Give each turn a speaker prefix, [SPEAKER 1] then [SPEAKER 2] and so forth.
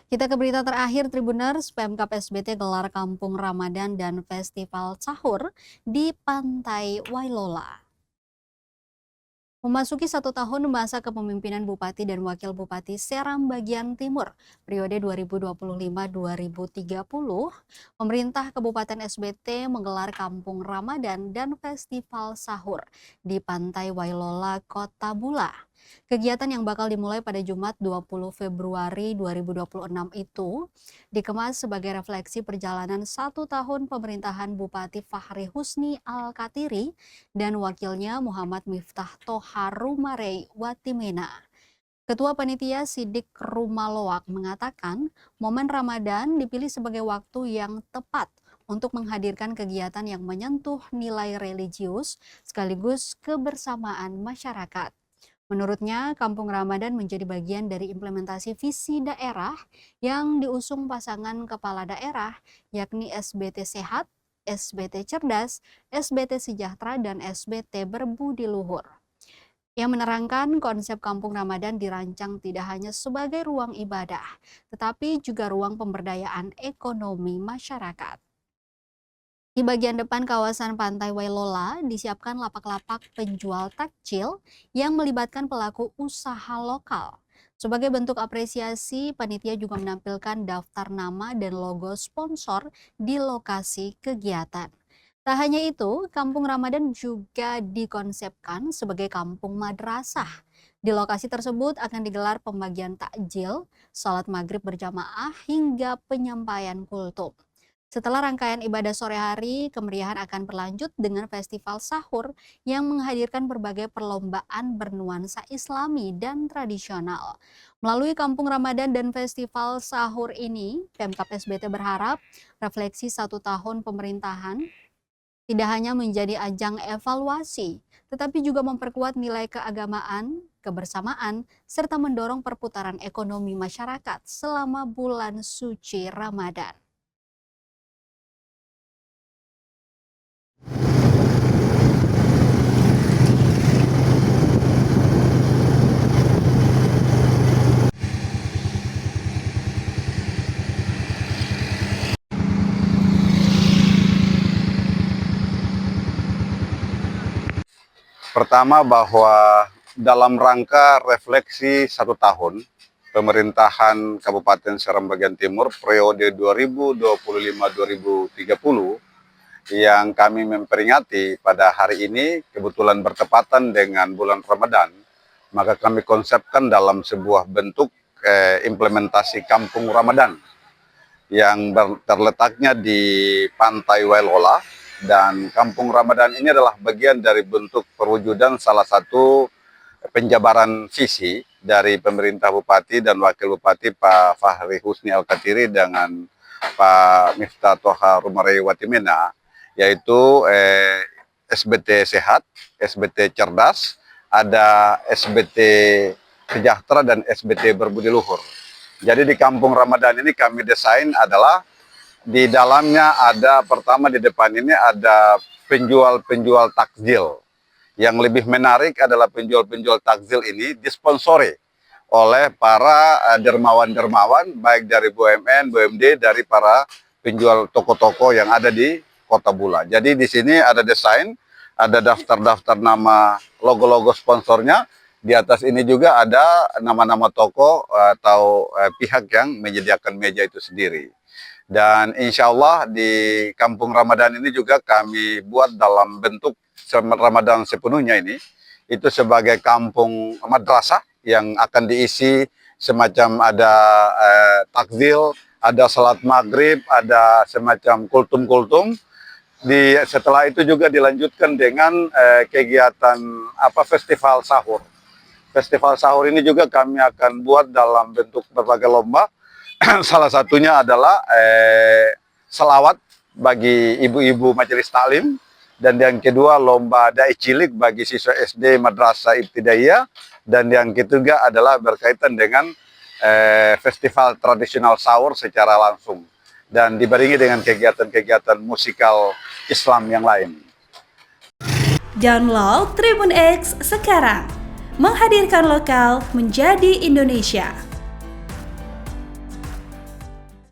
[SPEAKER 1] Kita ke berita terakhir Tribuners, Pemkab SBT gelar Kampung Ramadan dan Festival Sahur di Pantai Wailola. Memasuki 1 tahun masa kepemimpinan Bupati dan Wakil Bupati Seram Bagian Timur periode 2025-2030, pemerintah Kabupaten SBT menggelar Kampung Ramadan dan Festival Sahur di Pantai Wailola, Kota Bula. Kegiatan yang bakal dimulai pada Jumat 20 Februari 2026 itu dikemas sebagai refleksi perjalanan 1 tahun pemerintahan Bupati Fahri Husni Al-Katiri dan wakilnya Muhammad Miftah Toha Rumarei Watimena. Ketua Panitia Sidik Rumaloak mengatakan momen Ramadan dipilih sebagai waktu yang tepat untuk menghadirkan kegiatan yang menyentuh nilai religius sekaligus kebersamaan masyarakat. Menurutnya, Kampung Ramadan menjadi bagian dari implementasi visi daerah yang diusung pasangan kepala daerah, yakni SBT Sehat, SBT Cerdas, SBT Sejahtera, dan SBT Berbudi Luhur. Yang menerangkan konsep Kampung Ramadan dirancang tidak hanya sebagai ruang ibadah, tetapi juga ruang pemberdayaan ekonomi masyarakat. Di bagian depan kawasan Pantai Wailola disiapkan lapak-lapak penjual takjil yang melibatkan pelaku usaha lokal. Sebagai bentuk apresiasi, panitia juga menampilkan daftar nama dan logo sponsor di lokasi kegiatan. Tak hanya itu, Kampung Ramadan juga dikonsepkan sebagai kampung madrasah. Di lokasi tersebut akan digelar pembagian takjil, salat maghrib berjamaah, hingga penyampaian kultum. Setelah rangkaian ibadah sore hari, kemeriahan akan berlanjut dengan festival sahur yang menghadirkan berbagai perlombaan bernuansa Islami dan tradisional. Melalui Kampung Ramadan dan festival sahur ini, Pemkab SBT berharap refleksi 1 tahun pemerintahan tidak hanya menjadi ajang evaluasi, tetapi juga memperkuat nilai keagamaan, kebersamaan, serta mendorong perputaran ekonomi masyarakat selama bulan suci Ramadan.
[SPEAKER 2] Pertama bahwa dalam rangka refleksi 1 tahun pemerintahan Kabupaten Seram Bagian Timur periode 2025-2030 yang kami memperingati pada hari ini kebetulan bertepatan dengan bulan Ramadan, maka kami konsepkan dalam sebuah bentuk implementasi Kampung Ramadan yang terletaknya di Pantai Wailola. Dan Kampung Ramadan ini adalah bagian dari bentuk perwujudan salah satu penjabaran visi dari pemerintah Bupati dan Wakil Bupati Pak Fahri Husni Al-Katiri dengan Pak Miftah Toha Rumarei Watimena, yaitu SBT Sehat, SBT Cerdas, ada SBT Sejahtera dan SBT Berbudi Luhur. Jadi di Kampung Ramadan ini kami desain adalah di dalamnya ada pertama di depan ini ada penjual-penjual takjil. Yang lebih menarik adalah penjual-penjual takjil ini disponsori oleh para dermawan-dermawan baik dari BUMN, BUMD, dari para penjual toko-toko yang ada di Kota Bula. Jadi di sini ada desain, ada daftar-daftar nama, logo-logo sponsornya. Di atas ini juga ada nama-nama toko atau pihak yang menyediakan meja itu sendiri. Dan insya Allah di Kampung Ramadan ini juga kami buat dalam bentuk Ramadan sepenuhnya ini, itu sebagai kampung madrasah yang akan diisi semacam ada takjil, ada salat maghrib, ada semacam kultum-kultum. Setelah itu juga dilanjutkan dengan kegiatan festival sahur. Festival sahur ini juga kami akan buat dalam bentuk berbagai lomba. Salah satunya adalah selawat bagi ibu-ibu majelis taklim, dan yang kedua lomba dai cilik bagi siswa SD Madrasah Ibtidaiyah, dan yang ketiga adalah berkaitan dengan festival tradisional sahur secara langsung dan dibarengi dengan kegiatan-kegiatan musikal Islam yang lain.
[SPEAKER 3] Download Tribun X sekarang, menghadirkan lokal menjadi Indonesia.